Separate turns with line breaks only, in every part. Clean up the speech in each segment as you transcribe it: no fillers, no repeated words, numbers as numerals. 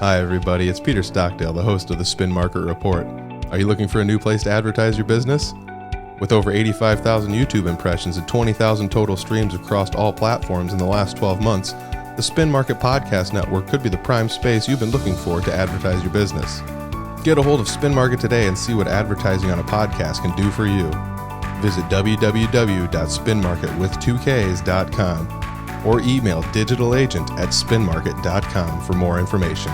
Hi, everybody. It's Peter Stockdale, the host of the Spin Market Report. Are you looking for a new place to advertise your business? With over 85,000 YouTube impressions and 20,000 total streams across all platforms in the last 12 months, the Spin Market Podcast Network could be the prime space you've been looking for to advertise your business. Get a hold of Spin Market today and see what advertising on a podcast can do for you. Visit www.spinmarketwith2ks.com or email digitalagent@spinmarket.com for more information.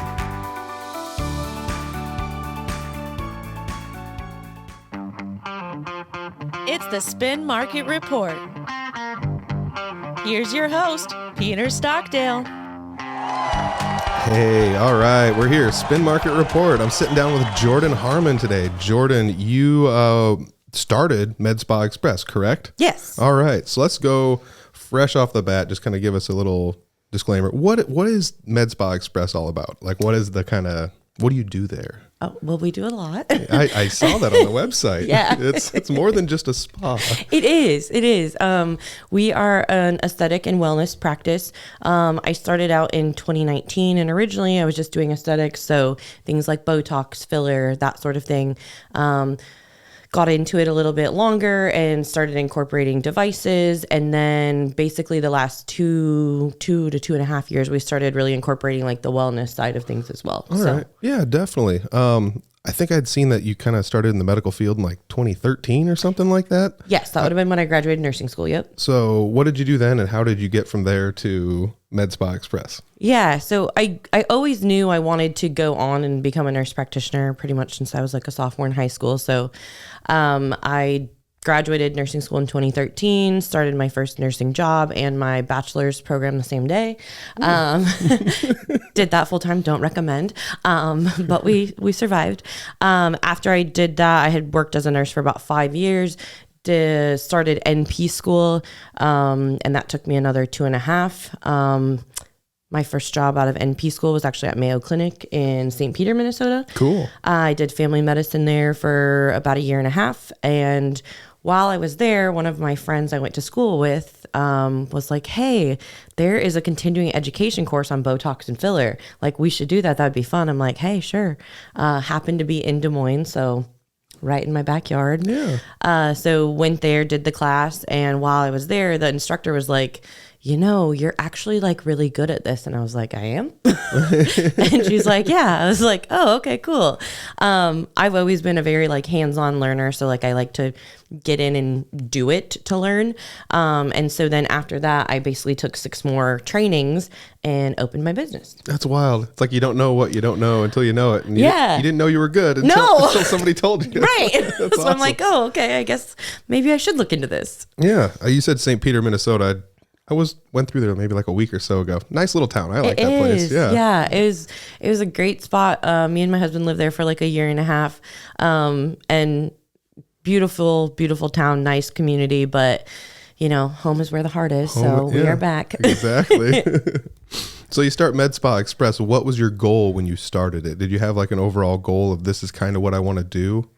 It's the Spin Market Report. Here's your host, Peter Stockdale.
Hey, all right, we're here. Spin Market Report. I'm sitting down with Jordyn Harman today. Jordyn, you started Med Spa Express, correct?
Yes.
All right, so let's go fresh off the bat. Just kind of give us a little disclaimer. What is Med Spa Express all about? Like, what do you do there?
Oh, well, we do a lot.
I saw that on the website.
Yeah.
It's more than just a spa.
It is. We are an aesthetic and wellness practice. I started out in 2019, and originally I was just doing aesthetics, so things like Botox, filler, that sort of thing. Got into it a little bit longer and started incorporating devices. And then basically the last two to 2.5 years, we started really incorporating like the wellness side of things as well.
All right. Yeah, definitely. I think I'd seen that you kind of started in the medical field in like 2013 or something like that.
Yes, that would have been when I graduated nursing school. Yep.
So what did you do then, and how did you get from there to Med Spa Express?
Yeah, so I always knew I wanted to go on and become a nurse practitioner pretty much since I was like a sophomore in high school. So I graduated nursing school in 2013, started my first nursing job and my bachelor's program the same day. Did that full time, don't recommend, but we survived. After I did that, I had worked as a nurse for about 5 years, started NP school, and that took me another 2.5. My first job out of NP school was actually at Mayo Clinic in St. Peter, Minnesota.
Cool.
I did family medicine there for about 1.5 years. And while I was there, one of my friends I went to school with was like, hey, there is a continuing education course on Botox and filler. Like, we should do that. That'd be fun. I'm like, hey, sure. Happened to be in Des Moines, so right in my backyard.
Yeah.
So went there, did the class. And while I was there, the instructor was like, you know, you're actually like really good at this. And I was like, I am? And she's like, yeah. I was like, oh, okay, cool. I've always been a very like hands-on learner. So like I like to get in and do it to learn. And so then after that, I basically took 6 more trainings and opened my business.
That's wild. It's like you don't know what you don't know until you know it. And you didn't know you were good
until
somebody told you.
Right.
That's
So
awesome.
I'm like, oh, okay, I guess maybe I should look into this.
Yeah. You said St. Peter, Minnesota. I went through there maybe like a week or so ago. Nice little town. I like that place. Yeah.
Yeah. It was a great spot. Me and my husband lived there for like 1.5 years. And beautiful, beautiful town, nice community, but you know, home is where the heart is. So we are back.
Exactly. So you start Med Spa Express. What was your goal when you started it? Did you have like an overall goal of this is kind of what I want to do?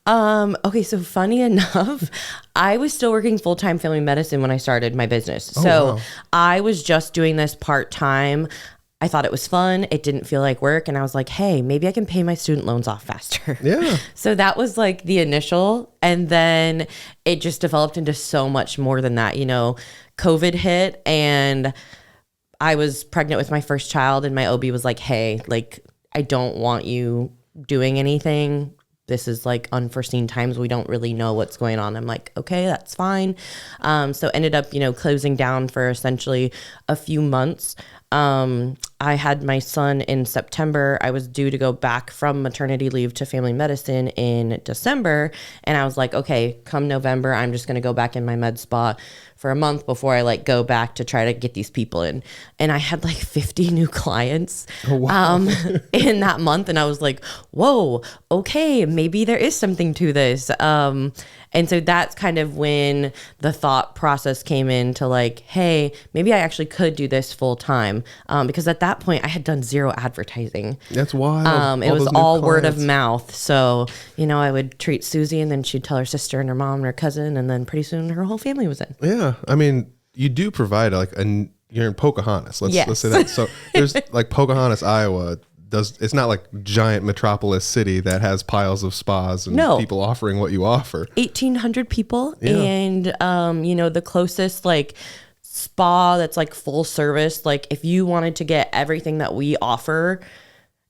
Okay, so funny enough, I was still working full-time family medicine when I started my business. So
wow.
I was just doing this part-time. I thought it was fun. It didn't feel like work. And I was like, hey, maybe I can pay my student loans off faster.
Yeah.
So that was like the initial. And then it just developed into so much more than that. You know, COVID hit and I was pregnant with my first child and my OB was like, hey, like, I don't want you doing anything. This is like unforeseen times. We don't really know what's going on. I'm like, okay, that's fine. So ended up, you know, closing down for essentially a few months. I had my son in September. I was due to go back from maternity leave to family medicine in December. And I was like, okay, come November, I'm just going to go back in my med spa for a month before I like go back to try to get these people in. And I had like 50 new clients in that month. And I was like, whoa, okay, maybe there is something to this. And so that's kind of when the thought process came into like, hey, maybe I actually could do this full time. Because at that point I had done 0 advertising.
That's wild.
It was all word of mouth. So, you know, I would treat Susie and then she'd tell her sister and her mom and her cousin. And then pretty soon her whole family was in.
Yeah. I mean, you do provide like you're in Pocahontas. Let's say that. So there's like Pocahontas, Iowa. it's not like giant metropolis city that has piles of spas and
No.
people offering what you offer.
1,800 people.
Yeah.
And, the closest like spa that's like full service, like if you wanted to get everything that we offer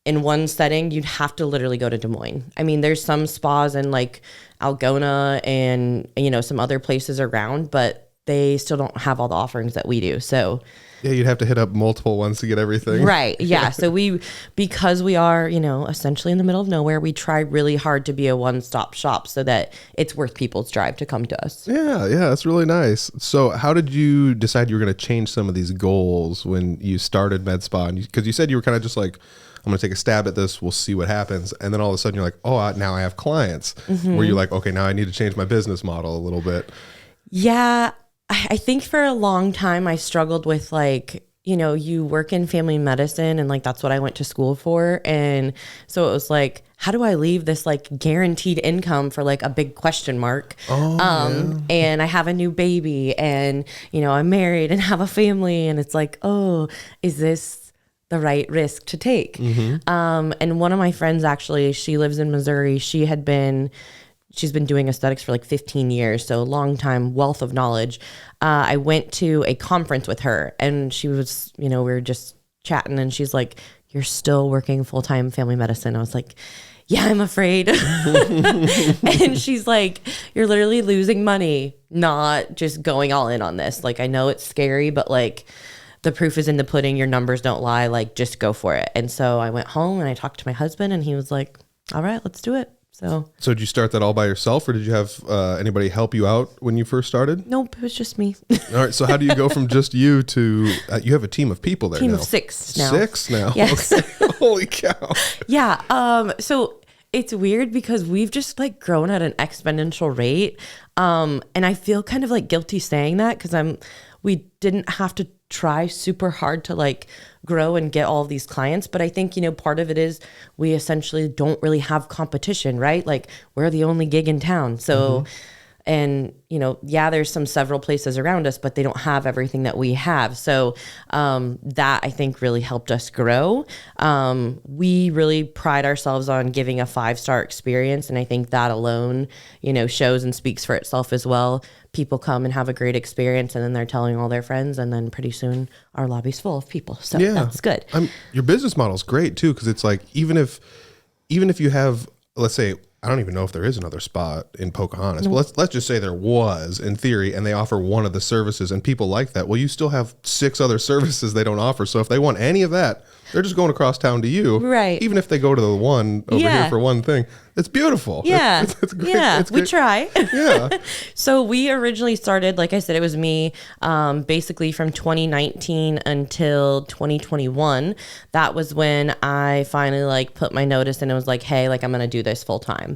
in one setting, you'd have to literally go to Des Moines. I mean, there's some spas in like Algona and, some other places around, but they still don't have all the offerings that we do. So
Yeah, you'd have to hit up multiple ones to get everything.
right. Yeah. So because we are, essentially in the middle of nowhere, we try really hard to be a one-stop shop so that it's worth people's drive to come to us.
Yeah, that's really nice. So how did you decide you were going to change some of these goals when you started Med Spa? Because you said you were kind of just like, I'm going to take a stab at this. We'll see what happens. And then all of a sudden you're like, now I have clients. Where you're like, okay, now I need to change my business model a little bit.
Yeah. I think for a long time I struggled with like, you work in family medicine and like that's what I went to school for. And so it was like, how do I leave this like guaranteed income for like a big question mark? And I have a new baby and, I'm married and have a family. And it's like, is this the right risk to take? And one of my friends, actually, she lives in Missouri. She's been doing aesthetics for like 15 years, so a long time, wealth of knowledge. I went to a conference with her and she was, we were just chatting and she's like, you're still working full-time family medicine. I was like, yeah, I'm afraid. And she's like, you're literally losing money, not just going all in on this. Like, I know it's scary, but like the proof is in the pudding. Your numbers don't lie. Like, just go for it. And so I went home and I talked to my husband and he was like, all right, let's do it. So
did you start that all by yourself or did you have anybody help you out when you first started?
Nope, it was just me.
All right. So how do you go from just you to, you have a team of people there
Team
now?
of 6 now.
6 now?
Yes.
Okay. Holy cow.
Yeah. So it's weird because we've just like grown at an exponential rate. And I feel kind of like guilty saying that because we didn't have to try super hard to like grow and get all of these clients. But I think, part of it is we essentially don't really have competition, right? Like we're the only gig in town. So, and, there's several places around us, but they don't have everything that we have. So that I think really helped us grow. We really pride ourselves on giving a 5-star experience. And I think that alone, shows and speaks for itself as well. People come and have a great experience and then they're telling all their friends and then pretty soon our lobby's full of people. So that's good.
Your business model is great too. Cause it's like, even if you have, let's say, I don't even know if there is another spot in Pocahontas, but let's just say there was in theory, and they offer one of the services and people like that. Well, you still have 6 other services they don't offer. So if they want any of that, they're just going across town to you.
Right.
Even if they go to the one over here for one thing, it's beautiful.
Yeah.
It's great.
Yeah.
It's
we
great.
try.
Yeah.
So we originally started, like I said, it was me, basically from 2019 until 2021. That was when I finally like put my notice and it was like, hey, like I'm going to do this full time.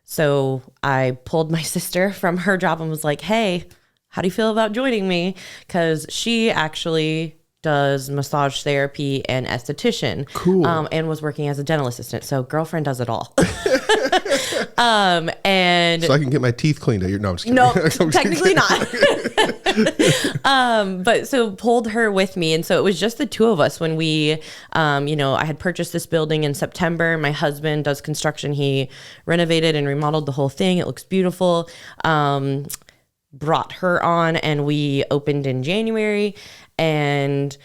So I pulled my sister from her job and was like, hey, how do you feel about joining me? Because she actually does massage therapy and esthetician.
Cool.
And was working as a dental assistant. So girlfriend does it all. And
So I can get my teeth cleaned at your, no, I'm just kidding.
no, technically not. But so pulled her with me. And so it was just the two of us when we, I had purchased this building in September. My husband does construction. He renovated and remodeled the whole thing. It looks beautiful. Brought her on and we opened in January. And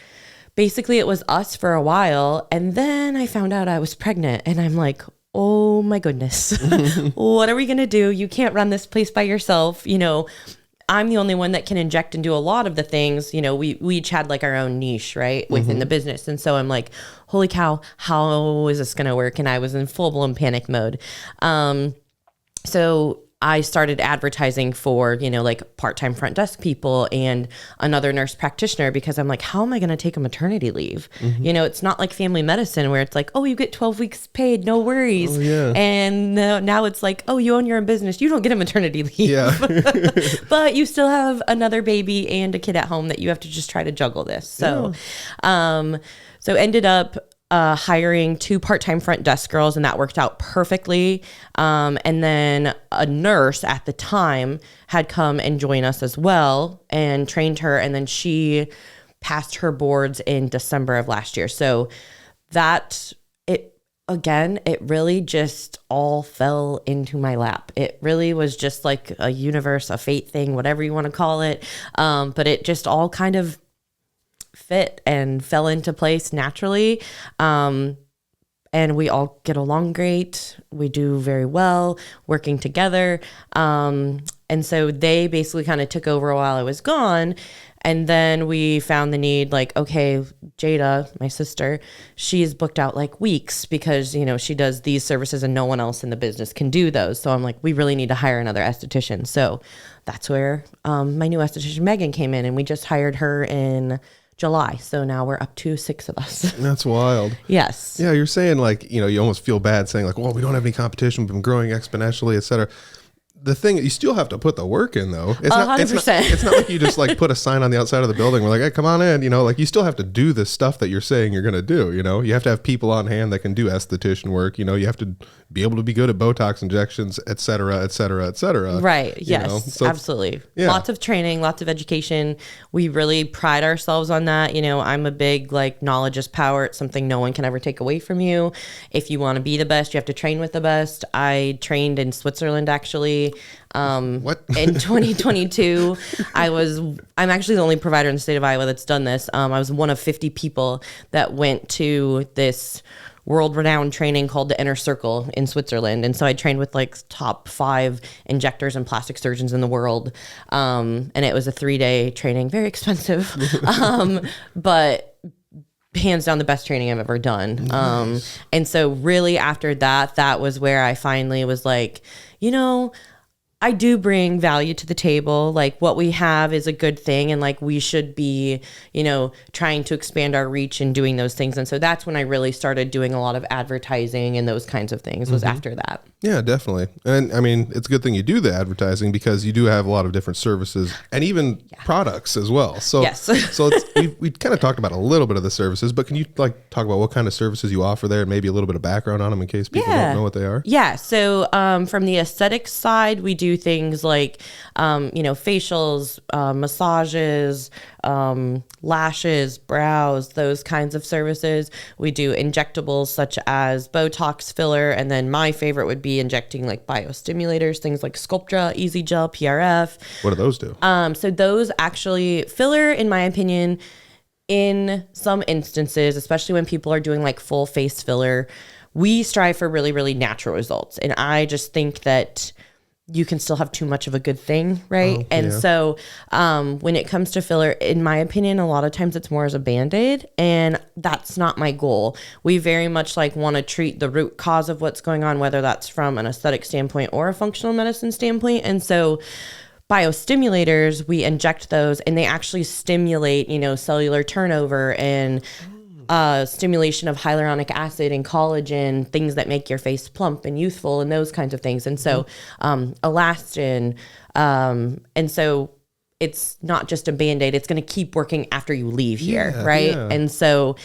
basically it was us for a while. And then I found out I was pregnant and I'm like, oh my goodness, what are we going to do? You can't run this place by yourself. I'm the only one that can inject and do a lot of the things. We each had like our own niche, right, within the business. And so I'm like, holy cow, how is this going to work? And I was in full blown panic mode. So I started advertising for, like part-time front desk people and another nurse practitioner because I'm like, how am I going to take a maternity leave? It's not like family medicine where it's like, oh, you get 12 weeks paid, no worries.
Oh, yeah.
And now it's like, oh, you own your own business. You don't get a maternity leave.
Yeah.
But you still have another baby and a kid at home that you have to just try to juggle this. So, so ended up hiring 2 part-time front desk girls, and that worked out perfectly. And then a nurse at the time had come and join us as well and trained her. And then she passed her boards in December of last year. So that it really just all fell into my lap. It really was just like a universe, a fate thing, whatever you want to call it. But it just all kind of fit and fell into place naturally. And we all get along great. We do very well working together. And so they basically kind of took over while I was gone. And then we found the need, like, okay, Jada, my sister, she's booked out like weeks because, she does these services and no one else in the business can do those. So I'm like, we really need to hire another esthetician. So that's where my new esthetician, Megan, came in, and we just hired her in July. So now we're up to 6 of us.
That's wild.
Yes.
Yeah, you're saying like, you almost feel bad saying like, well, we don't have any competition. We've been growing exponentially, et cetera. The thing, you still have to put the work in, though. It's
100%.
It's not like you just like put a sign on the outside of the building. We're like, hey, come on in. Like you still have to do the stuff that you're saying you're going to do. You have to have people on hand that can do esthetician work. You have to be able to be good at Botox injections, et cetera, et cetera, et cetera.
Right. Yes,
So
absolutely.
Yeah.
Lots of training, lots of education. We really pride ourselves on that. I'm a big like knowledge is power. It's something no one can ever take away from you. If you want to be the best, you have to train with the best. I trained in Switzerland, actually.
What?
In 2022, I'm actually the only provider in the state of Iowa that's done this. I was one of 50 people that went to this world-renowned training called the Inner Circle in Switzerland. And so I trained with like top 5 injectors and plastic surgeons in the world. And it was a 3-day training, very expensive. But hands down the best training I've ever done.
Nice.
And so really after that was where I finally was like, I do bring value to the table. Like what we have is a good thing. And like we should be, trying to expand our reach and doing those things. And so that's when I really started doing a lot of advertising and those kinds of things was after that.
Yeah, definitely. And I mean, it's a good thing you do the advertising because you do have a lot of different services and even products as well. So,
Yes.
So we kind of talked about a little bit of the services, but can you like talk about what kind of services you offer there and maybe a little bit of background on them in case people don't know what they are?
Yeah. So from the aesthetics side, we do things like, facials, massages, lashes, brows, those kinds of services. We do injectables such as Botox, filler, and then my favorite would be injecting like biostimulators, things like Sculptra, Easy Gel, PRF.
What do those do?
So those actually, filler, in my opinion, in some instances, especially when people are doing like full face filler, we strive for really, really natural results. And I just think that you can still have too much of a good thing, right?
Oh,
and
yeah.
so when it comes to filler, in my opinion, a lot of times it's more as a Band-Aid, and that's not my goal. We very much like want to treat the root cause of what's going on, whether that's from an aesthetic standpoint or a functional medicine standpoint. And so biostimulators, we inject those and they actually stimulate, cellular turnover and stimulation of hyaluronic acid and collagen, things that make your face plump and youthful and those kinds of things. And so elastin. And so it's not just a Band-Aid. It's going to keep working after you leave here, right?
Yeah.
And so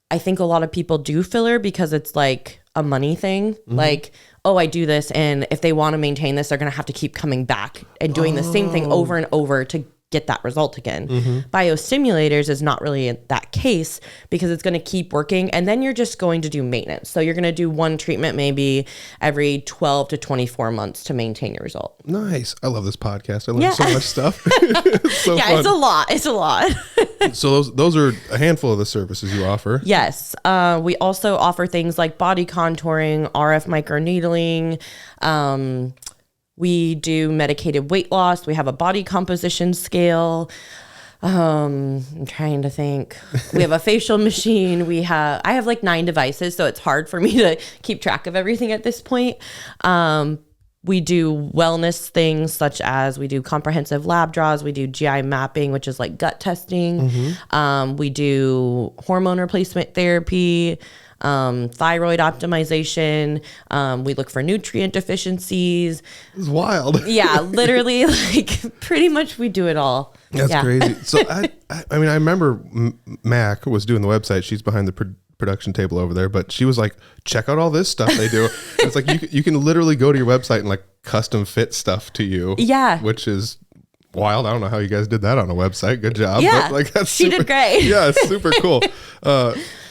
I think a lot of people do filler because it's like a money thing. Like, oh, I do this, and if they want to maintain this, they're going to have to keep coming back and doing the same thing over and over to get that result again. Biostimulators is not really in that case because it's going to keep working, and then you're just going to do maintenance. So you're going to do one treatment maybe every 12 to 24 months to maintain your result.
Nice. I love this podcast. I learned so much stuff. It's so
Yeah,
fun.
it's a lot. It's a lot.
So those are a handful of the services you offer.
Yes. We also offer things like body contouring, RF microneedling. We do medicated weight loss. We have a body composition scale. I'm trying to think. We have a facial machine. I have like 9 devices, so it's hard for me to keep track of everything at this point. We do wellness things such as we do comprehensive lab draws. We do GI mapping, which is like gut testing. We do hormone replacement therapy, thyroid optimization. We look for nutrient deficiencies.
It's wild.
Yeah, literally, like pretty much we do it all.
That's crazy. So I mean, I remember Mac was doing the website. She's behind the production table over there, but she was like, check out all this stuff they do. It's like you can literally go to your website and like custom fit stuff to you.
Yeah.
Which is wild. I don't know how you guys did that on a website. Good job.
Yeah.
But like
She did great.
Yeah, it's super cool.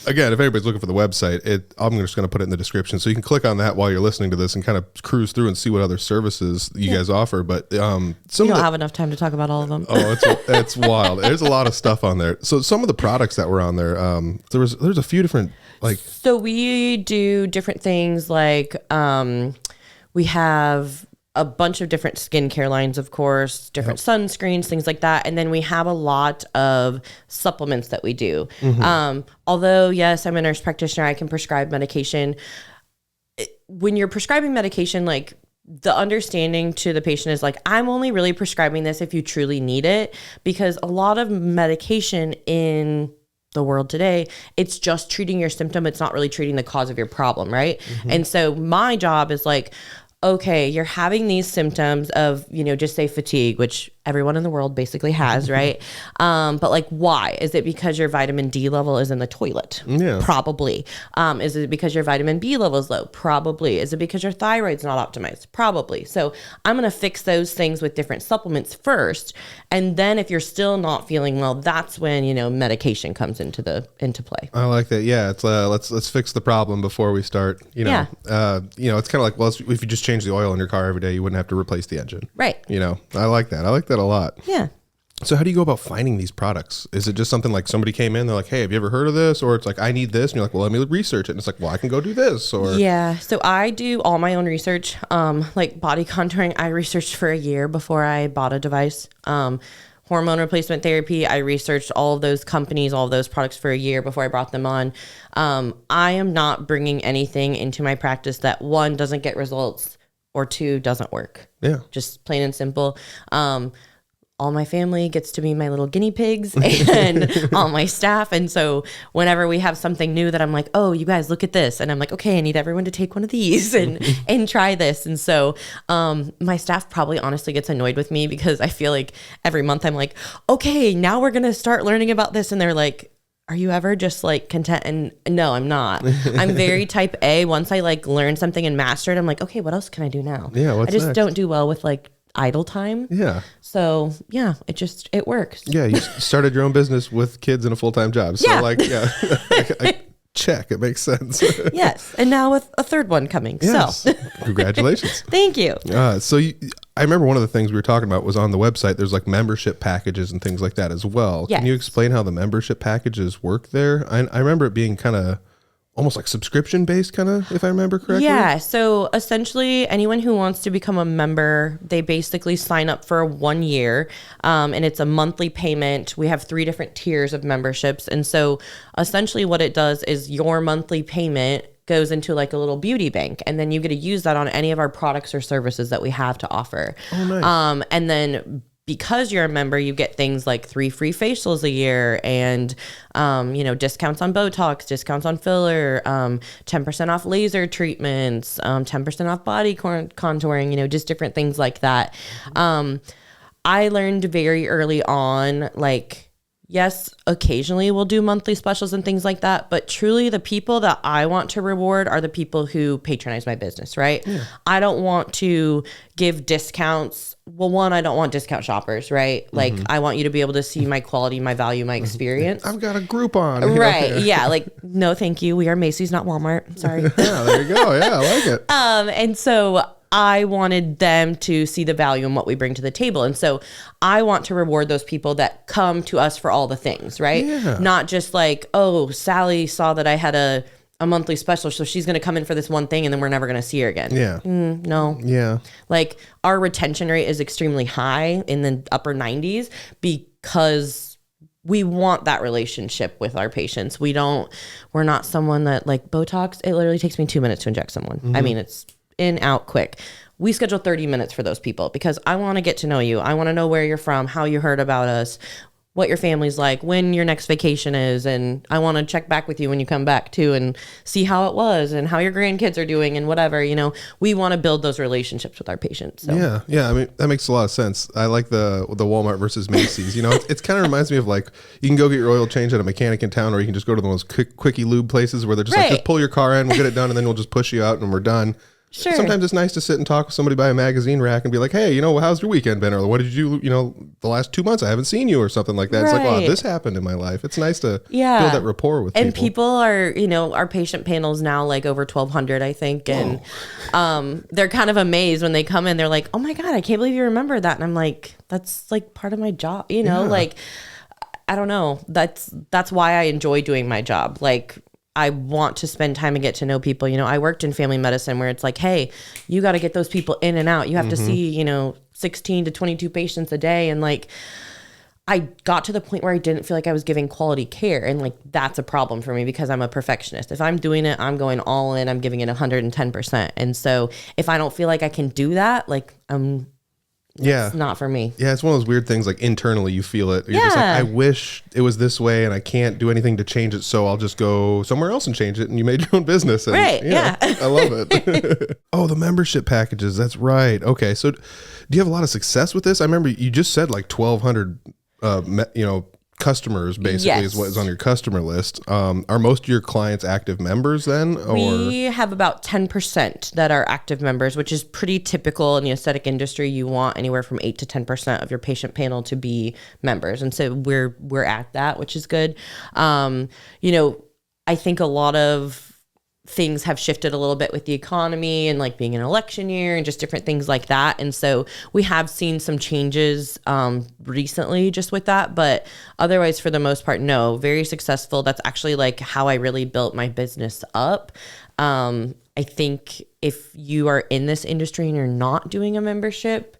Again, if anybody's looking for the website, I'm just going to put it in the description. So you can click on that while you're listening to this and kind of cruise through and see what other services you guys offer. But
We don't have enough time to talk about all of them.
Oh, it's wild. There's a lot of stuff on there. So some of the products that were on there, there's a few different
So we do different things like we have a bunch of different skincare lines, of course, different sunscreens, things like that. And then we have a lot of supplements that we do. Although, yes, I'm a nurse practitioner, I can prescribe medication. When you're prescribing medication, like the understanding to the patient is like, I'm only really prescribing this if you truly need it, because a lot of medication in the world today, it's just treating your symptom. It's not really treating the cause of your problem, right? And so my job is like, okay, you're having these symptoms of, just say fatigue, which everyone in the world basically has, right? But like, why? Is it because your vitamin D level is in the toilet?
Yeah.
Probably. Is it because your vitamin B level is low? Probably. Is it because your thyroid's not optimized? Probably. So I'm going to fix those things with different supplements first. And then if you're still not feeling well, that's when, medication comes into play.
I like that. Yeah. It's let's fix the problem before we start, it's kind of like, well, if you just change the oil in your car every day, you wouldn't have to replace the engine.
Right.
I like that. I like that a lot.
Yeah.
So how do you go about finding these products? Is it just something like somebody came in, they're like, hey, have you ever heard of this? Or it's like, I need this. And you're like, well, let me research it. And it's like, well, I can go do this. Or
yeah. So I do all my own research. Like body contouring, I researched for a year before I bought a device. Hormone replacement therapy, I researched all of those companies, all of those products for a year before I brought them on. I am not bringing anything into my practice that, one, doesn't get results, or two, doesn't work.
Yeah.
Just plain and simple. All my family gets to be my little guinea pigs and all my staff. And so whenever we have something new that I'm like, oh, you guys look at this. And I'm like, okay, I need everyone to take one of these and try this. And so my staff probably honestly gets annoyed with me because I feel like every month I'm like, okay, now we're going to start learning about this. And they're like, are you ever just like content? And no, I'm not. I'm very type A. Once I like learn something and master it, I'm like, okay, what else can I do now?
Yeah. What's
I just
next?
don't do well with like idle time.
Yeah.
So yeah, it works.
Yeah. You started your own business with kids and a full-time job. So
Yeah.
I check. It makes sense.
Yes. And now with a third one coming.
Yes.
So
Congratulations.
thank you.
I remember one of the things we were talking about was on the website, there's like membership packages and things like that as well.
Yes.
Can you explain how the membership packages work there? I remember it being kind of almost like subscription based, kind of, if I remember correctly.
Yeah. So essentially anyone who wants to become a member, they basically sign up for 1 year and it's a monthly payment. We have 3 different tiers of memberships. And so essentially what it does is your monthly payment goes into like a little beauty bank, and then you get to use that on any of our products or services that we have to offer.
Oh, nice.
And then because you're a member, you get things like 3 free facials a year and, discounts on Botox, discounts on filler, 10% off laser treatments, 10% off body contouring, just different things like that. I learned very early on, like, yes, occasionally we'll do monthly specials and things like that, but truly the people that I want to reward are the people who patronize my business, right? Yeah. I don't want to give discounts. Well, one, I don't want discount shoppers, right? Like, I want you to be able to see my quality, my value, my experience.
I've got a Groupon.
Right. Yeah. Like, no, thank you. We are Macy's, not Walmart. Sorry.
Yeah, there you go. Yeah, I like it.
And so I wanted them to see the value in what we bring to the table. And so I want to reward those people that come to us for all the things, right?
Yeah.
Not just like, oh, Sally saw that I had a monthly special, so she's going to come in for this one thing and then we're never going to see her again.
Yeah.
No.
Yeah.
Like, our retention rate is extremely high in the upper 90s because we want that relationship with our patients. We're not someone that, like, Botox, it literally takes me 2 minutes to inject someone. I mean, it's in, out, quick. We schedule 30 minutes for those people because I want to get to know you. I want to know where you're from, how you heard about us, what your family's like, when your next vacation is. And I want to check back with you when you come back too and see how it was and how your grandkids are doing and whatever, we want to build those relationships with our patients. So.
Yeah. I mean, that makes a lot of sense. I like the Walmart versus Macy's, it's kind of reminds me of like, you can go get your oil changed at a mechanic in town, or you can just go to the most quickie lube places where they're just like, just pull your car in, we'll get it done. And then we'll just push you out and we're done.
Sure.
Sometimes it's nice to sit and talk with somebody by a magazine rack and be like, hey, how's your weekend been? Or what did you, the last 2 months I haven't seen you or something like that. It's like, wow, this happened in my life. It's nice to build that rapport with people.
And people are, our patient panel's now like over 1,200, I think. And they're kind of amazed when they come in. They're like, oh my God, I can't believe you remember that. And I'm like, that's like part of my job, like, I don't know. That's why I enjoy doing my job. Like, I want to spend time and get to know people. I worked in family medicine where it's like, hey, you got to get those people in and out. You have to see, 16 to 22 patients a day. And like, I got to the point where I didn't feel like I was giving quality care. And like, that's a problem for me because I'm a perfectionist. If I'm doing it, I'm going all in, I'm giving it 110%. And so if I don't feel like I can do that, like it's not for me.
Yeah, it's one of those weird things, like internally you feel it. You're just like, I wish it was this way and I can't do anything to change it, so I'll just go somewhere else and change it. And you made your own business. And,
right, yeah.
I love it. Oh, the membership packages. That's right. Okay, so do you have a lot of success with this? I remember you just said like 1,200, customers basically is what is on your customer list. Are most of your clients active members then? Or?
We have about 10% that are active members, which is pretty typical in the aesthetic industry. You want anywhere from 8 to 10% of your patient panel to be members. And so we're at that, which is good. I think a lot of things have shifted a little bit with the economy and like being an election year and just different things like that. And so we have seen some changes recently just with that, but otherwise for the most part, no, very successful. That's actually like how I really built my business up. I think if you are in this industry and you're not doing a membership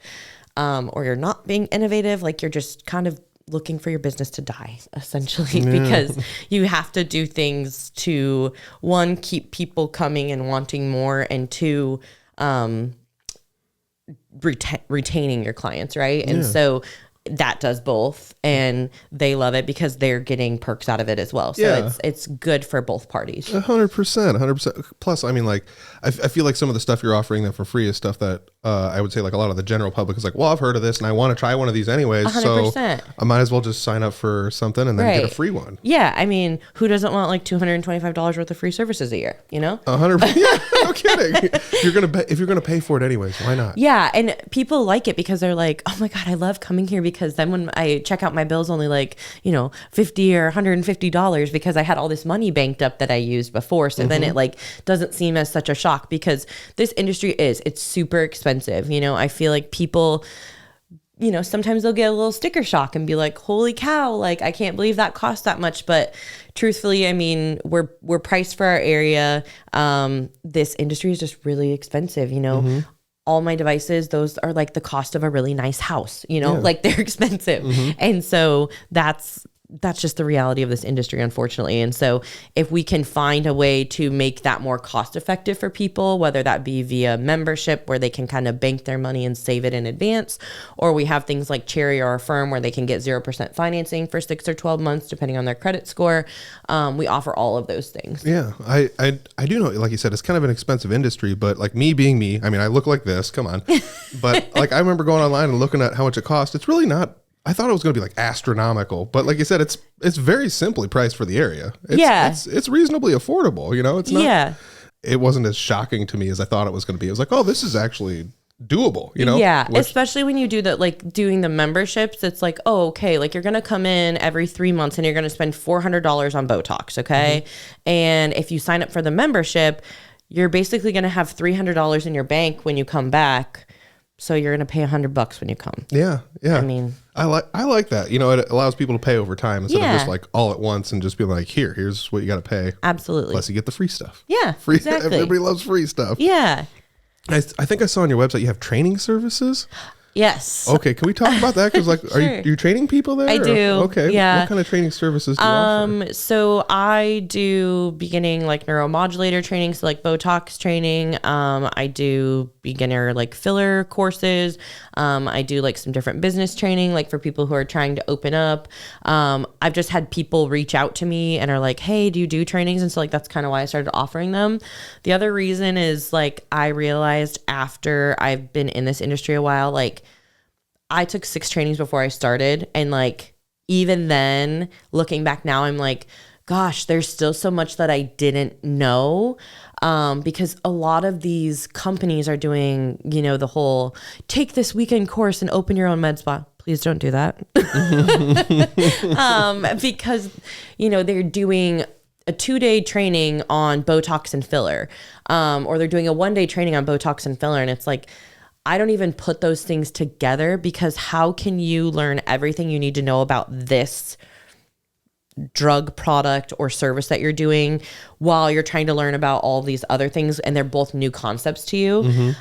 or you're not being innovative, like you're just kind of looking for your business to die, essentially, because you have to do things to, one, keep people coming and wanting more, and two, retaining your clients, right? And so that does both, and they love it because they're getting perks out of it as well. So it's good for both parties.
100%. Plus, I mean, like, I feel like some of the stuff you're offering them for free is stuff that I would say like a lot of the general public is like, well, I've heard of this and I want to try one of these anyways. 100%. So I might as well just sign up for something and then get a free one.
Yeah. I mean, who doesn't want like $225 worth of free services a year,
100%. Yeah, no kidding. If you're going to pay for it anyways, why not?
Yeah. And people like it because they're like, oh my God, I love coming here, because then when I check out my bills only like, $50 or $150 because I had all this money banked up that I used before. So then it like doesn't seem as such a shock, because this industry it's super expensive. I feel like people, sometimes they'll get a little sticker shock and be like, holy cow, like I can't believe that cost that much. But truthfully, I mean, we're priced for our area. This industry is just really expensive, all my devices, those are like the cost of a really nice house, like they're expensive. And so that's just the reality of this industry, unfortunately. And so if we can find a way to make that more cost effective for people, whether that be via membership where they can kind of bank their money and save it in advance, or we have things like Cherry or Affirm where they can get 0% financing for 6 or 12 months, depending on their credit score. We offer all of those things.
Yeah. I do know, like you said, it's kind of an expensive industry, but like me being me, I mean, I look like this, come on. But like, I remember going online and looking at how much it costs. It's really not, I thought it was going to be like astronomical, but like you said, it's very simply priced for the area. It's reasonably affordable. It's not, it wasn't as shocking to me as I thought it was going to be. It was like, oh, this is actually doable, Yeah.
Especially when you do that, like doing the memberships, it's like, oh, okay. Like you're going to come in every 3 months and you're going to spend $400 on Botox. Okay. And if you sign up for the membership, you're basically going to have $300 in your bank when you come back. So you're going to pay $100 when you come.
Yeah. Yeah.
I mean,
I like that. It allows people to pay over time instead of just like all at once and just be like, here's what you got to pay.
Absolutely.
Plus you get the free stuff.
Yeah.
Free.
Exactly.
Everybody loves free stuff.
Yeah.
I think I saw on your website you have training services.
Yes.
Okay, can we talk about that? Because like,
Sure.
are you training people there?
I do.
Okay.
Yeah.
What kind of training services do you offer?
So I do beginning like neuromodulator training, so like Botox training. I do beginner like filler courses. I do like some different business training, like for people who are trying to open up. I've just had people reach out to me and are like, hey, do you do trainings? And so like, that's kind of why I started offering them. The other reason is like, I realized after I've been in this industry a while, like I took 6 trainings before I started. And like, even then looking back now, I'm like, gosh, there's still so much that I didn't know. Because a lot of these companies are doing, the whole take this weekend course and open your own med spa. Please don't do that. Because, they're doing a 2-day training on Botox and filler, or they're doing a 1-day training on Botox and filler. And it's like, I don't even put those things together, because how can you learn everything you need to know about this drug product or service that you're doing while you're trying to learn about all these other things, and they're both new concepts to you?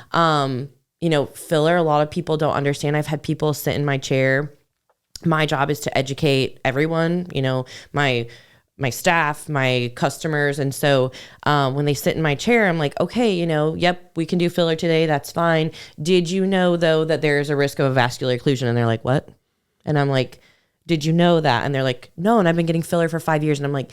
Filler, a lot of people don't understand. I've had people sit in my chair. My job is to educate everyone, my staff, my customers. And so when they sit in my chair, I'm like, okay, yep, we can do filler today. That's fine. Did you know, though, that there's a risk of a vascular occlusion? And they're like, what? And I'm like, did you know that? And they're like, no. And I've been getting filler for 5 years. And I'm like,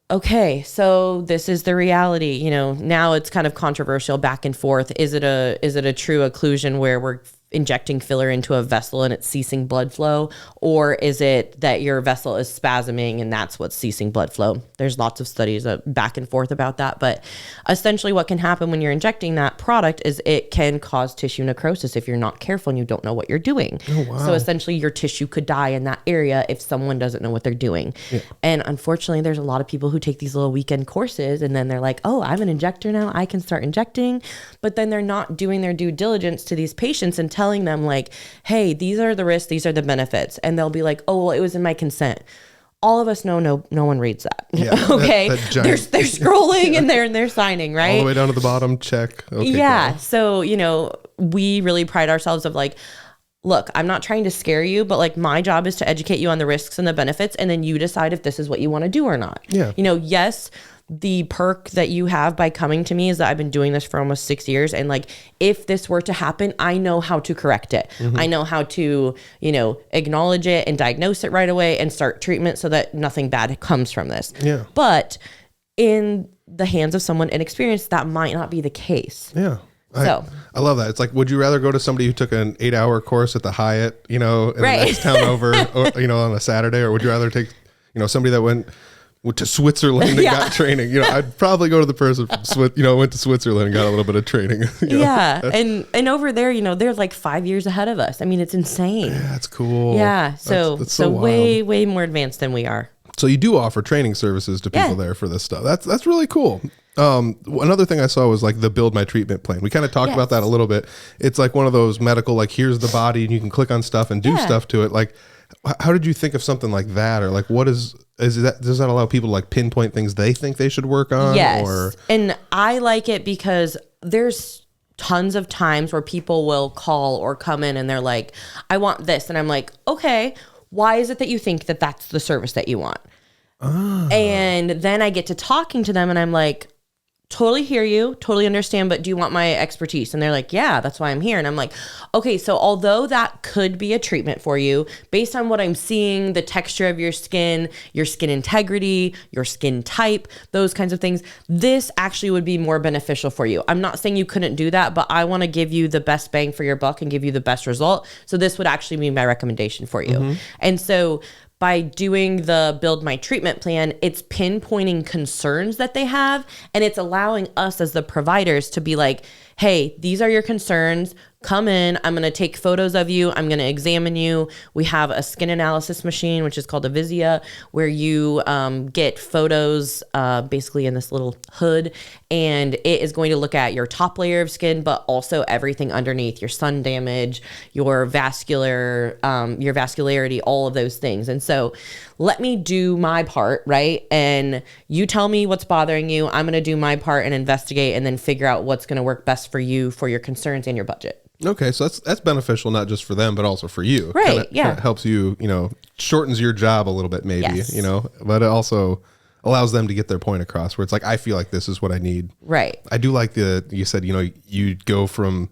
okay, so this is the reality. Now it's kind of controversial back and forth. Is it a true occlusion where we're injecting filler into a vessel and it's ceasing blood flow? Or is it that your vessel is spasming and that's what's ceasing blood flow? There's lots of studies back and forth about that. But essentially what can happen when you're injecting that product is it can cause tissue necrosis if you're not careful and you don't know what you're doing. Oh, wow. So essentially your tissue could die in that area if someone doesn't know what they're doing. Yeah. And unfortunately, there's a lot of people who take these little weekend courses and then they're like, oh, I'm an injector now, I can start injecting. But then they're not doing their due diligence to these patients and telling them like, hey, these are the risks, these are the benefits. And they'll be like, oh, well, it was in my consent. All of us know no one reads that. Yeah, okay. That they're scrolling and they're signing, right?
All the way down to the bottom, check. Okay,
yeah.
cool.
So, we really pride ourselves of like, look, I'm not trying to scare you, but like my job is to educate you on the risks and the benefits. And then you decide if this is what you want to do or not.
Yeah.
Yes, the perk that you have by coming to me is that I've been doing this for almost 6 years. And like, if this were to happen, I know how to correct it. Mm-hmm. I know how to, acknowledge it and diagnose it right away and start treatment so that nothing bad comes from this.
Yeah.
But in the hands of someone inexperienced, that might not be the case.
Yeah. I love that. It's like, would you rather go to somebody who took an 8-hour course at the Hyatt, in the next town over, or, on a Saturday, or would you rather take, somebody that went to Switzerland and got training? I'd probably go to the person from went to Switzerland and got a little bit of training.
Yeah. And over there, they're like 5 years ahead of us. I mean, it's insane.
Yeah, that's cool.
Yeah. That's so way more advanced than we are.
So you do offer training services to people there for this stuff. That's really cool. Another thing I saw was like the Build My Treatment Plan. We kind of talked about that a little bit. It's like one of those medical, like, here's the body and you can click on stuff and do stuff to it. Like, how did you think of something like that? Or like, what does that allow people to like pinpoint things they think they should work on?
Yes. And I like it because there's tons of times where people will call or come in and they're like, I want this. And I'm like, okay, why is it that you think that that's the service that you want? Oh. And then I get to talking to them and I'm like, totally hear you, totally understand, but do you want my expertise? And they're like, yeah, that's why I'm here. And I'm like, okay, so although that could be a treatment for you, based on what I'm seeing, the texture of your skin integrity, your skin type, those kinds of things, this actually would be more beneficial for you. I'm not saying you couldn't do that, but I want to give you the best bang for your buck and give you the best result. So this would actually be my recommendation for you. Mm-hmm. And so by doing the Build My Treatment Plan, it's pinpointing concerns that they have, and it's allowing us as the providers to be like, hey, these are your concerns. Come in. I'm going to take photos of you. I'm going to examine you. We have a skin analysis machine, which is called a Vizia, where you get photos basically in this little hood, and it is going to look at your top layer of skin, but also everything underneath, your sun damage, your vascularity, all of those things. And so let me do my part, right? And you tell me what's bothering you. I'm going to do my part and investigate and then figure out what's going to work best for you, for your concerns and your budget.
Okay, so that's beneficial not just for them, but also for you.
Right,
Kinda helps you, shortens your job a little bit maybe,
yes.
But it also allows them to get their point across where it's like, I feel like this is what I need.
Right.
I do like you said, you go from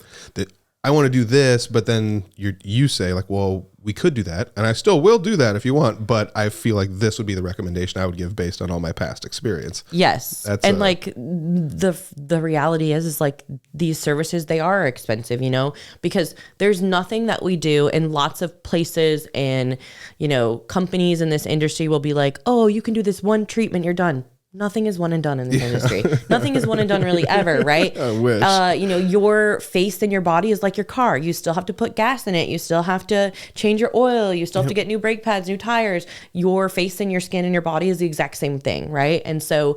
I want to do this, but then you say like, well, we could do that, and I still will do that if you want, but I feel like this would be the recommendation I would give based on all my past experience.
Yes. And like the reality is like these services, they are expensive, you know, because there's nothing that we do, and lots of places and, you know, companies in this industry will be like, oh, you can do this one treatment, you're done. Nothing is one and done in this industry. Nothing is one and done really ever, right?
I wish.
You know, your face and your body is like your car. You still have to put gas in it. You still have to change your oil. You still have to get new brake pads, new tires. Your face and your skin and your body is the exact same thing, right? And so,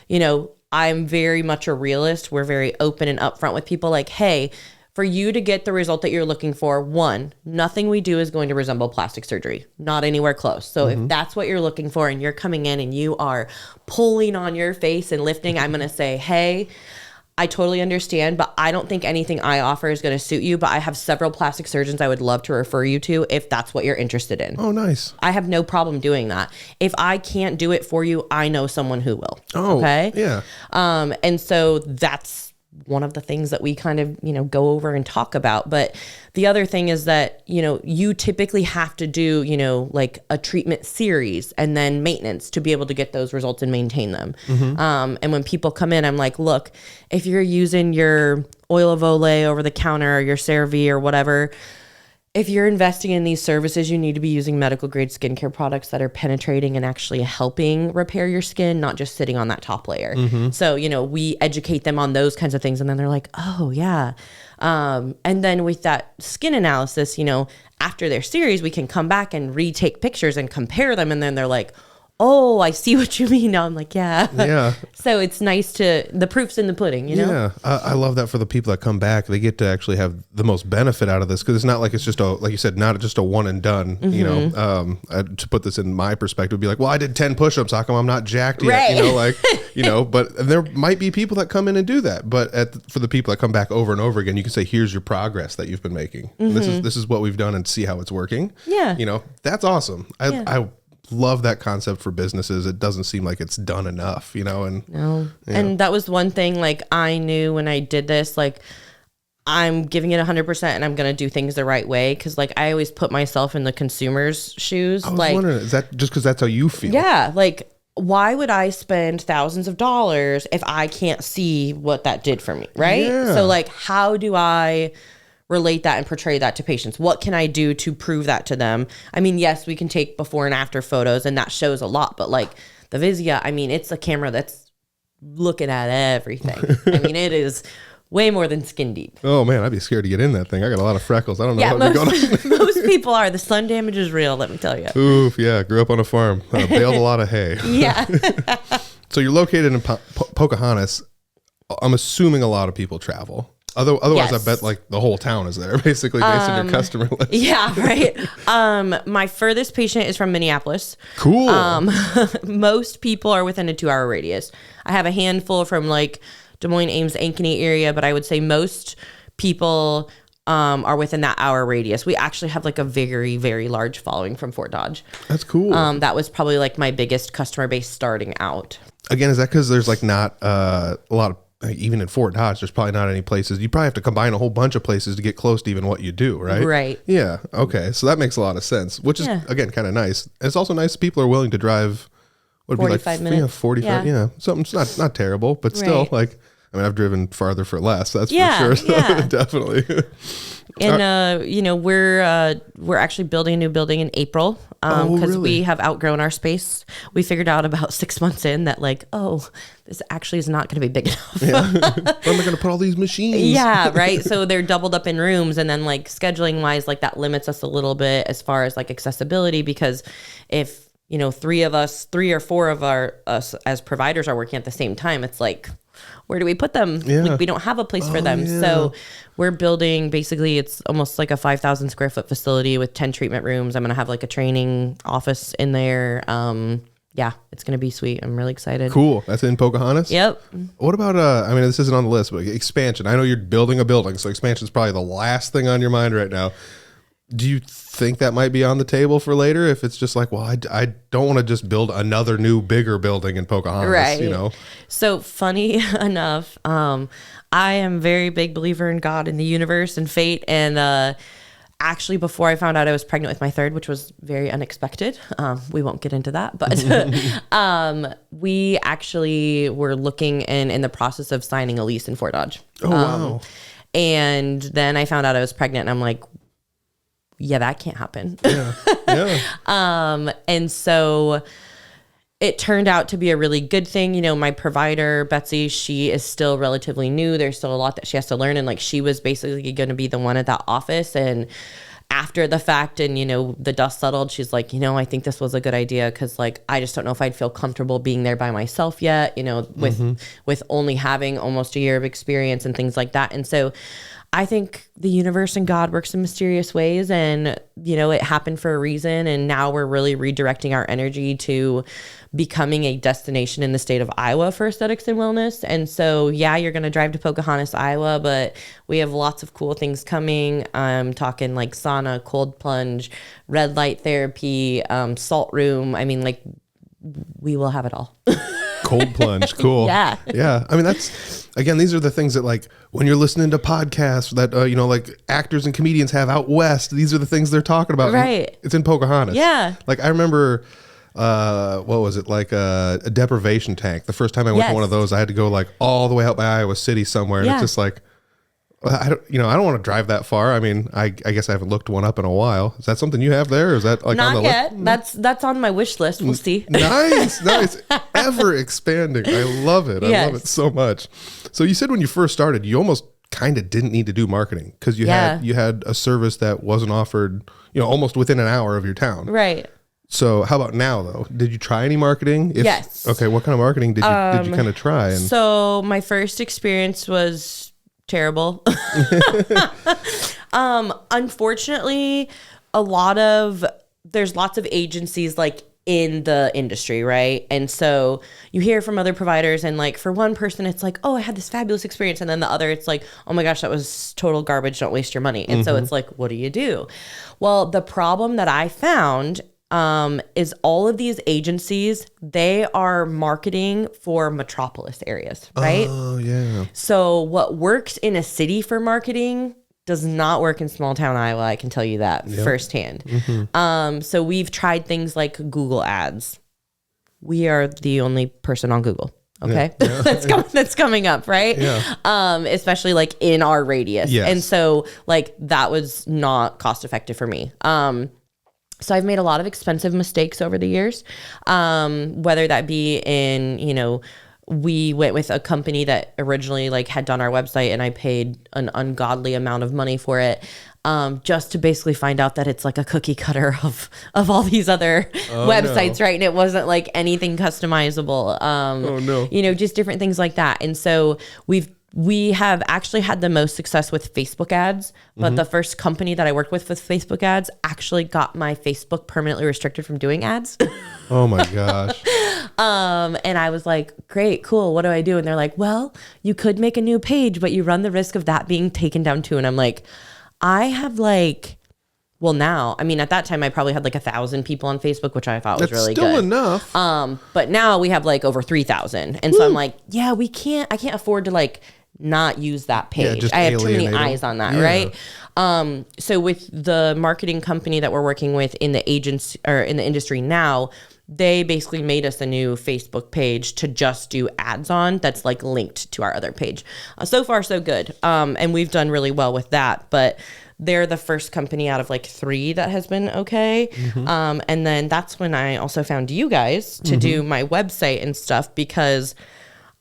you know, I'm very much a realist. We're very open and upfront with people like, hey, for you to get the result that you're looking for, one, nothing we do is going to resemble plastic surgery. Not anywhere close. So if that's what you're looking for and you're coming in and you are pulling on your face and lifting, I'm going to say, hey, I totally understand, but I don't think anything I offer is going to suit you. But I have several plastic surgeons I would love to refer you to if that's what you're interested in.
Oh, nice.
I have no problem doing that. If I can't do it for you, I know someone who will.
Oh,
okay.
Yeah.
And so that's one of the things that we kind of, you know, go over and talk about. But the other thing is that, you know, you typically have to do, you know, like a treatment series and then maintenance to be able to get those results and maintain them. And when people come in, I'm like, look, if you're using your oil of Olay over the counter or your CeraVe or whatever, if you're investing in these services, you need to be using medical grade skincare products that are penetrating and actually helping repair your skin, not just sitting on that top layer. So, you know, we educate them on those kinds of things. And then they're like, oh, yeah. And then with that skin analysis, you know, after their series, we can come back and retake pictures and compare them. And then they're like, oh, I see what you mean. Now I'm like, yeah.
Yeah.
So it's nice the proof's in the pudding, you know?
Yeah. I love that for the people that come back. They get to actually have the most benefit out of this, because it's not like it's just like you said, not just a one and done, you know. To put this in my perspective, would be like, well, I did 10 push-ups. How come I'm not jacked yet?
Right.
You know, like, you know, but there might be people that come in and do that. But for the people that come back over and over again, you can say, here's your progress that you've been making. This is what we've done, and see how it's working.
Yeah.
You know, that's awesome. I love that concept for businesses. It doesn't seem like it's done enough, you know. And
no. And that was one thing, like, I knew when I did this, like, I'm giving it 100% and I'm going to do things the right way. Cause like, I always put myself in the consumer's shoes.
I was
like,
wondering, is that just cause that's how you feel?
Yeah. Like, why would I spend thousands of dollars if I can't see what that did for me? Right.
Yeah.
So like, how do I relate that and portray that to patients? What can I do to prove that to them? I mean, yes, we can take before and after photos and that shows a lot, but like the Vizia, I mean, it's a camera that's looking at everything. I mean, it is way more than skin deep.
Oh man, I'd be scared to get in that thing. I got a lot of freckles. I don't know what going on.
Most people are. The sun damage is real, let me tell you.
Oof, yeah. Grew up on a farm. Baled a lot of hay.
Yeah.
So you're located in Pocahontas. I'm assuming a lot of people travel. Otherwise,
Yes.
I bet like the whole town is there, basically, based on your customer list.
Yeah, right. My furthest patient is from Minneapolis.
Cool.
Most people are within a 2-hour radius. I have a handful from like Des Moines, Ames, Ankeny area, but I would say most people are within that hour radius. We actually have like a very, very large following from Fort Dodge.
That's cool.
That was probably like my biggest customer base starting out.
Again, is that because there's like not a lot of, even in Fort Dodge, there's probably not any places. You probably have to combine a whole bunch of places to get close to even what you do, right?
Right.
Yeah. Okay. So that makes a lot of sense, which is, again, kind of nice. And it's also nice people are willing to drive, what would be like
45 minutes.
Yeah, 45. Yeah. Something's not terrible, but still,
Right.
like, I mean, I've driven farther for less. That's for
Yeah,
sure. So
yeah.
definitely.
And you know, we're actually building a new building in April because
really?
we have outgrown our space. We figured out about 6 months in that like, oh, this actually is not going to be big enough.
Yeah. Where am I going to put all these machines?
Yeah, right. So they're doubled up in rooms, and then like scheduling wise, like that limits us a little bit as far as like accessibility, because if you know 3 or 4 of us as providers are working at the same time, it's like, where do we put them?
Yeah.
Like, we don't have a place for them.
Yeah.
So we're building, basically it's almost like a 5,000 square foot facility with 10 treatment rooms. I'm going to have like a training office in there. Yeah, it's going to be sweet. I'm really excited.
Cool. That's in Pocahontas?
Yep.
What about, I mean, this isn't on the list, but expansion. I know you're building a building, so expansion is probably the last thing on your mind right now. Do you think that might be on the table for later? If it's just like, well, I don't want to just build another new, bigger building in Pocahontas,
Right.
you know?
So funny enough, I am a very big believer in God and the universe and fate. And actually, before I found out I was pregnant with my third, which was very unexpected, we won't get into that, but we actually were looking and in the process of signing a lease in Fort Dodge.
Oh, wow.
And then I found out I was pregnant, and I'm like, yeah, that can't happen.
Yeah.
And so it turned out to be a really good thing. You know, my provider, Betsy, she is still relatively new. There's still a lot that she has to learn. And like, she was basically going to be the one at that office. And after the fact, and, you know, the dust settled, she's like, you know, I think this was a good idea. Cause like, I just don't know if I'd feel comfortable being there by myself yet, you know, with only having almost a year of experience and things like that. And so I think the universe and God works in mysterious ways, and, you know, it happened for a reason. And now we're really redirecting our energy to becoming a destination in the state of Iowa for aesthetics and wellness. And so, yeah, you're going to drive to Pocahontas, Iowa, but we have lots of cool things coming. I'm talking like sauna, cold plunge, red light therapy, salt room. I mean, like, we will have it all.
Cold plunge. Cool.
Yeah.
Yeah. I mean, that's, again, these are the things that, like, when you're listening to podcasts that, you know, like actors and comedians have out West, these are the things they're talking about.
Right.
It's in Pocahontas.
Yeah.
Like, I remember, what was it? Like a deprivation tank. The first time I went to one of those, I had to go like all the way out by Iowa City somewhere. And it's just like, I don't want to drive that far. I mean, I guess I haven't looked one up in a while. Is that something you have there? Or is that like
Not
on the
yet.
list?
That's on my wish list. We'll see.
Nice. Ever expanding. I love it. I love it so much. So you said when you first started, you almost kind of didn't need to do marketing because you had a service that wasn't offered, you know, almost within an hour of your town.
Right.
So how about now though? Did you try any marketing?
Yes.
Okay. What kind of marketing did you kind of try? And
So my first experience was terrible. Unfortunately, there's lots of agencies like in the industry, right? And so you hear from other providers, and like for one person it's like, oh, I had this fabulous experience, and then the other it's like, oh my gosh, that was total garbage, don't waste your money. And so it's like, what do you do? Well, the problem that I found is all of these agencies, they are marketing for metropolis areas, right?
Oh yeah.
So what works in a city for marketing does not work in small town Iowa. I can tell you that firsthand. So we've tried things like Google ads. We are the only person on Google. Okay. Yeah. That's coming up, right?
Yeah.
Especially like in our radius.
Yes.
And so like that was not cost effective for me. So I've made a lot of expensive mistakes over the years, whether that be in, you know, we went with a company that originally like had done our website, and I paid an ungodly amount of money for it, just to basically find out that it's like a cookie cutter of all these other websites, right? And it wasn't like anything customizable. You know, just different things like that. And so we have actually had the most success with Facebook ads, but the first company that I worked with Facebook ads actually got my Facebook permanently restricted from doing ads.
Oh my gosh.
And I was like, great, cool. What do I do? And they're like, well, you could make a new page, but you run the risk of that being taken down too. And I'm like, I have like, well now, I mean, at that time I probably had like 1,000 people on Facebook, which I thought was really
still
good.
Enough.
But now we have like over 3,000. And so I'm like, yeah, I can't afford to like not use that page.
Yeah,
I have too many eyes on that, right? So with the marketing company that we're working with in the agency or in the industry now, they basically made us a new Facebook page to just do ads on that's like linked to our other page. So far, so good. And we've done really well with that, but they're the first company out of like 3 that has been okay. And then that's when I also found you guys to do my website and stuff, because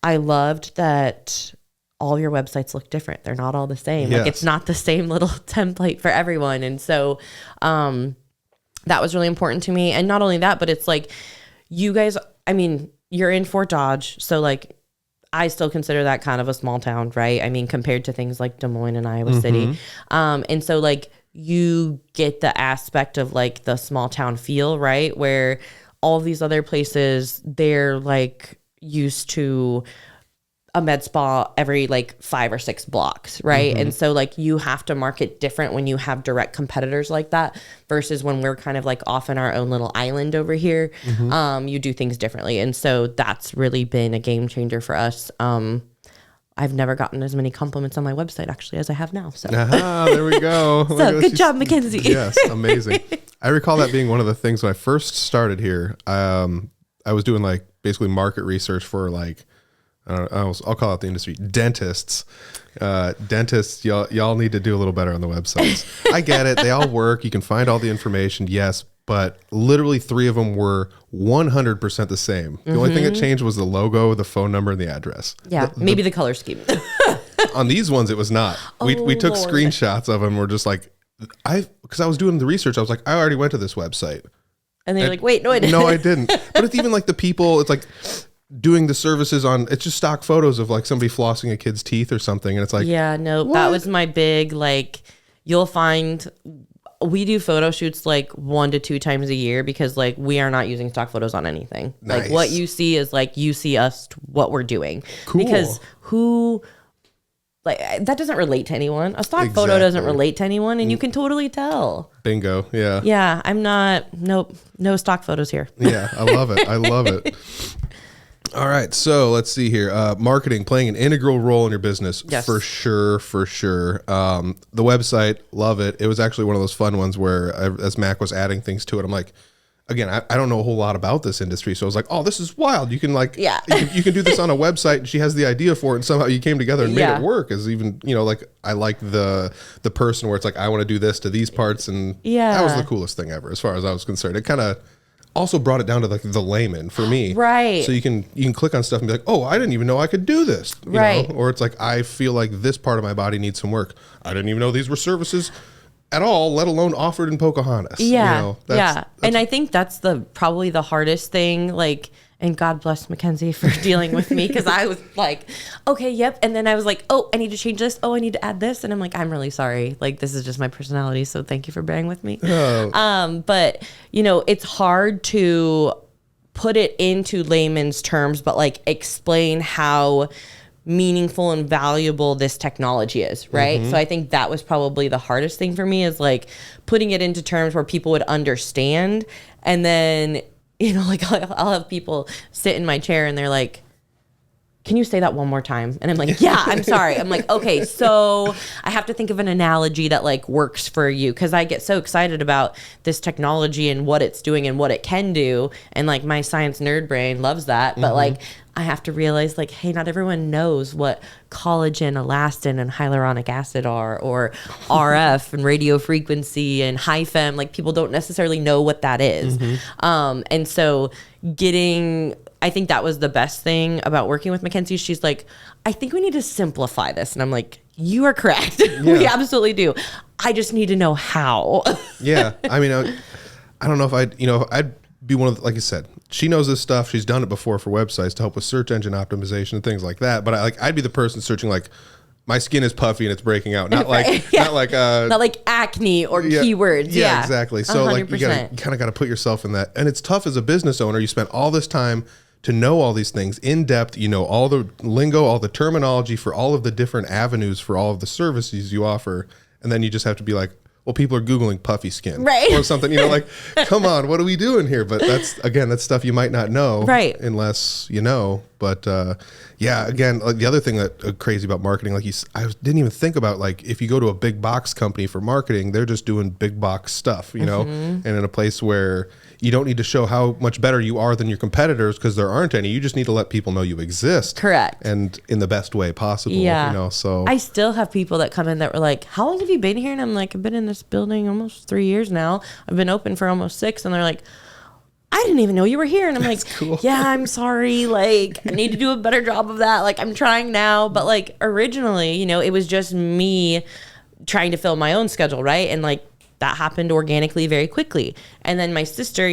I loved that all your websites look different. They're not all the same.
Yes.
Like it's not the same little template for everyone. And so that was really important to me. And not only that, but it's like you guys, I mean, you're in Fort Dodge. So like I still consider that kind of a small town, right? I mean, compared to things like Des Moines and Iowa City. And so like you get the aspect of like the small town feel, right? Where all these other places, they're like used to, a med spa every like 5 or 6 blocks, right? And so like you have to market different when you have direct competitors like that versus when we're kind of like off in our own little island over here. You do things differently. And so that's really been a game changer for us. I've never gotten as many compliments on my website actually as I have now. So
there we go.
so good job, Mackenzie.
Yes, amazing. I recall that being one of the things when I first started here. I was doing like basically market research for like, I'll call out the industry, dentists. Dentists, y'all need to do a little better on the websites. I get it. They all work. You can find all the information. Yes. But literally 3 of them were 100% the same. The only thing that changed was the logo, the phone number, and the address.
Yeah. Maybe the color scheme.
On these ones, it was not. We took
Lord.
screenshots of them. We're just like, because I was doing the research. I was like, I already went to this website.
And they're like, wait, no, I didn't.
No, I didn't. But it's even like the people, it's like doing the services on, it's just stock photos of like somebody flossing a kid's teeth or something. And it's like,
yeah, no, that was my big, like, you'll find, we do photo shoots like 1 to 2 times a year because like we are not using stock photos on anything.
Nice.
Like what you see is like, you see us, what we're doing.
Cool.
Because like that doesn't relate to anyone. A stock photo doesn't relate to anyone and you can totally tell.
Bingo. Yeah.
Yeah. I'm not, nope, no stock photos here.
Yeah. I love it. I love it. All right. So let's see here. Marketing playing an integral role in your business.
Yes.
For sure. For sure. The website, love it. It was actually one of those fun ones where as Mac was adding things to it, I'm like, again, I don't know a whole lot about this industry. So I was like, oh, this is wild. You can like,
yeah.
you can do this on a website and she has the idea for it. And somehow you came together and made it work as even, like I like the person where it's like, I want to do this to these parts. And that was the coolest thing ever as far as I was concerned. It kind of also brought it down to like the layman for me.
Right.
So you can click on stuff and be like, oh, I didn't even know I could do this. You know? Or it's like, I feel like this part of my body needs some work. I didn't even know these were services at all, let alone offered in Pocahontas.
Yeah. That's and I think that's probably the hardest thing. Like, and God bless Mackenzie for dealing with me because I was like, okay, yep. And then I was like, oh, I need to change this. Oh, I need to add this. And I'm like, I'm really sorry. Like, this is just my personality. So thank you for bearing with me.
Oh.
But, it's hard to put it into layman's terms, but like explain how meaningful and valuable this technology is, right? So I think that was probably the hardest thing for me is like putting it into terms where people would understand. And then, like I'll have people sit in my chair and they're like, can you say that one more time? And I'm like, yeah, I'm sorry. I'm like, okay, so I have to think of an analogy that like works for you because I get so excited about this technology and what it's doing and what it can do. And like my science nerd brain loves that. But like I have to realize like, hey, not everyone knows what collagen, elastin, and hyaluronic acid are, or RF and radio frequency and high fem. Like people don't necessarily know what that is. And so I think that was the best thing about working with Mackenzie. She's like, I think we need to simplify this. And I'm like, you are correct. We absolutely do. I just need to know how.
Yeah. I mean, I don't know if I'd be one of like I said, she knows this stuff. She's done it before for websites to help with search engine optimization and things like that. But I'd be the person searching like, my skin is puffy and it's breaking out. Not like, not like
acne or keywords.
Yeah, exactly. So 100%. Like you kind of got to put yourself in that. And it's tough as a business owner. You spent all this time to know all these things in depth, all the lingo, all the terminology for all of the different avenues for all of the services you offer. And then you just have to be like, well, people are Googling puffy skin or something, like, come on, what are we doing here? But that's stuff you might not know unless you know. But again, like the other thing that crazy about marketing, like I didn't even think about, like if you go to a big box company for marketing, they're just doing big box stuff, and in a place where you don't need to show how much better you are than your competitors because there aren't any. You just need to let people know you exist.
Correct.
And in the best way possible.
Yeah.
So
I still have people that come in that were like, how long have you been here? And I'm like, I've been in this building almost 3 years now. I've been open for almost 6. And they're like, I didn't even know you were here. And I'm like,
cool.
Yeah, I'm sorry. Like, I need to do a better job of that. Like, I'm trying now. But like originally, it was just me trying to fill my own schedule. Right. And like, that happened organically very quickly. And then my sister,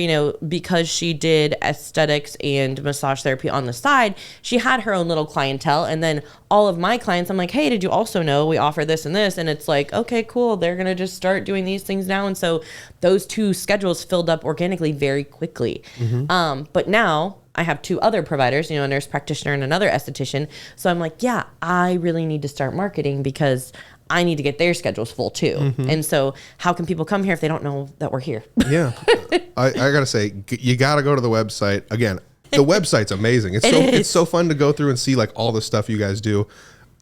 because she did aesthetics and massage therapy on the side, she had her own little clientele. And then all of my clients, I'm like, hey, did you also know we offer this and this? And it's like, okay, cool. They're going to just start doing these things now. And so those 2 schedules filled up organically very quickly. But now I have 2 other providers, a nurse practitioner and another esthetician. So I'm like, yeah, I really need to start marketing because I need to get their schedules full too.
Mm-hmm.
And so how can people come here if they don't know that we're here?
Yeah. I got to say, you got to go to the website. Again, the website's amazing. It's so fun to go through and see like all the stuff you guys do.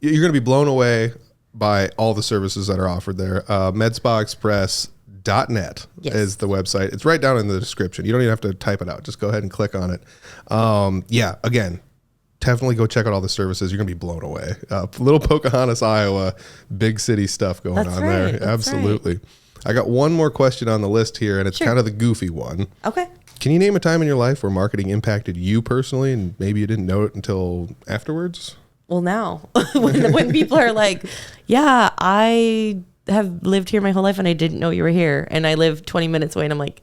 You're going to be blown away by all the services that are offered there. MedSpaExpress.net is the website. It's right down in the description. You don't even have to type it out. Just go ahead and click on it. Again, definitely go check out all the services. You're going to be blown away. Little Pocahontas, Iowa, big city stuff going on there. Absolutely. Right. I got one more question on the list here, and it's kind of the goofy one.
Okay.
Can you name a time in your life where marketing impacted you personally and maybe you didn't know it until afterwards?
Well, now when people are like, yeah, I have lived here my whole life and I didn't know you were here. And I live 20 minutes away and I'm like,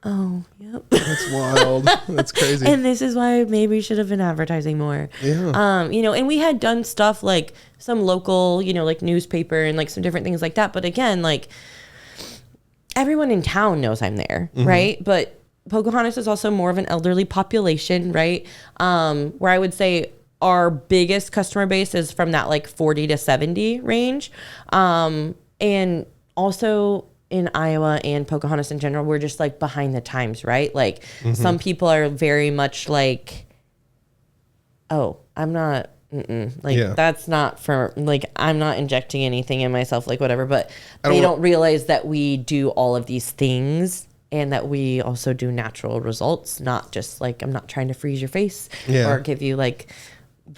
oh, yep.
That's wild. That's crazy.
And this is why maybe we should have been advertising more.
Yeah.
And we had done stuff like some local, like newspaper and like some different things like that. But again, like everyone in town knows I'm there, right? But Pocahontas is also more of an elderly population, right? Where I would say our biggest customer base is from that like 40 to 70 range. And also in Iowa and Pocahontas in general, we're just like behind the times, right? Like some people are very much like, oh, I'm not, that's not for, like, I'm not injecting anything in myself, like whatever, but they don't realize that we do all of these things and that we also do natural results, not just like, I'm not trying to freeze your face or give you like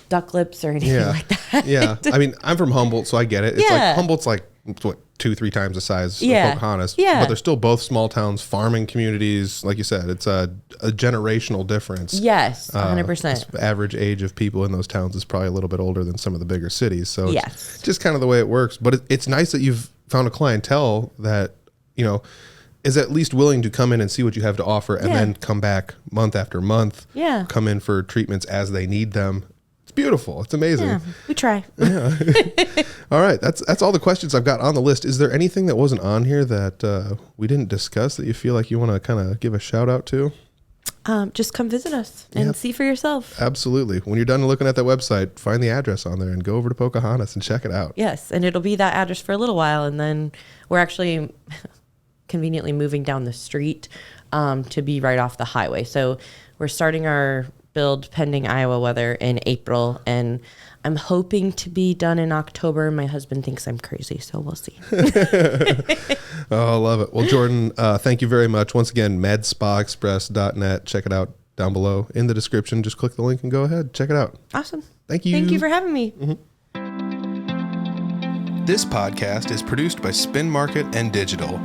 duck lips or anything like that.
Yeah. I mean, I'm from Humboldt, so I get it. It's like Humboldt's like, what, 2-3 times the size of Pocahontas. Yeah. But they're still both small towns, farming communities. Like you said, it's a generational difference.
Yes, 100%.
Average age of people in those towns is probably a little bit older than some of the bigger cities. So it's just kind of the way it works. But it's nice that you've found a clientele that, is at least willing to come in and see what you have to offer and then come back month after month. Yeah. Come in for treatments as they need them. It's beautiful. It's amazing.
Yeah, we try.
Yeah. All right. That's all the questions I've got on the list. Is there anything that wasn't on here that we didn't discuss that you feel like you want to kind of give a shout out to?
Just come visit us and see for yourself.
Absolutely. When you're done looking at that website, find the address on there and go over to Pocahontas and check it out.
Yes. And it'll be that address for a little while. And then we're actually conveniently moving down the street to be right off the highway. So we're starting our build pending Iowa weather in April, and I'm hoping to be done in October. My husband thinks I'm crazy, so we'll see.
Oh, I love it. Well, Jordyn, thank you very much. Once again, MedSpaExpress.net. Check it out down below in the description. Just click the link and go ahead. Check it out.
Awesome.
Thank you.
Thank you for having me.
This podcast is produced by Spin Market and Digital.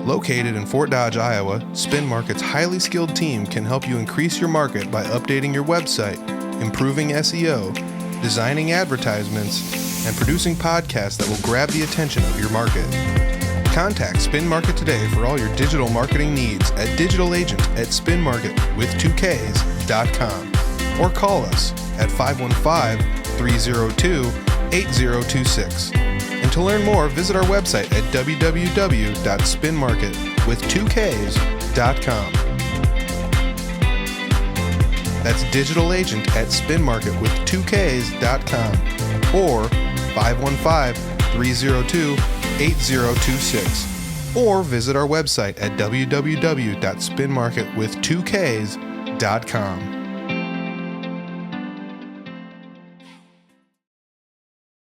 Located in Fort Dodge, Iowa, Spin Market's highly skilled team can help you increase your market by updating your website, improving SEO, designing advertisements, and producing podcasts that will grab the attention of your market. Contact Spin Market today for all your digital marketing needs at digitalagent@spinmarket.com or call us at 515-302-8026. And to learn more, visit our website at www.spinmarket.com. That's digitalagent@spinmarket.com or 515-302-8026. Or visit our website at www.spinmarket.com.